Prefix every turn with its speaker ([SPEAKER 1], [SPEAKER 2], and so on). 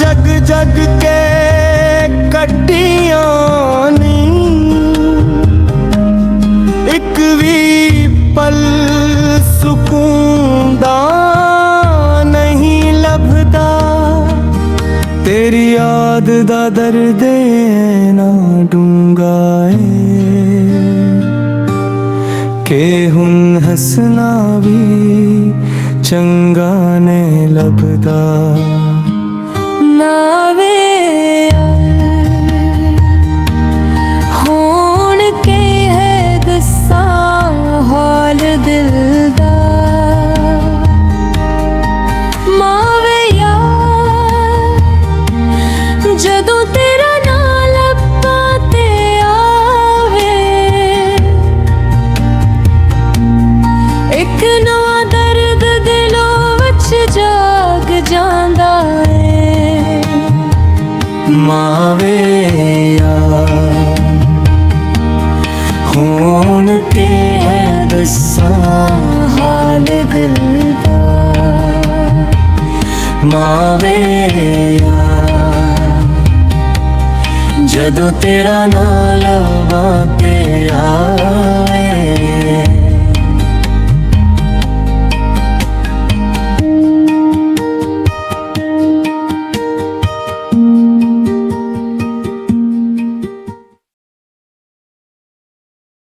[SPEAKER 1] जग जग के कट्टियां नी, एक भी पल सुकून दा नहीं लभदा। तेरी याद दा दर्द ना डूंगा के हुन हसना भी चंगा ने लभदा।
[SPEAKER 2] नावे होण के है दस्सा हाल दिल दा। मावे यार जदों तेरा ना लब्बा ते आवे, एक नवा दर्द दिलों विच जाग जांदा है।
[SPEAKER 1] मावे यार होण के है दस्सा
[SPEAKER 2] हाल दिल दा।
[SPEAKER 1] मावे यार जदों तेरा ना लब्बा ते आ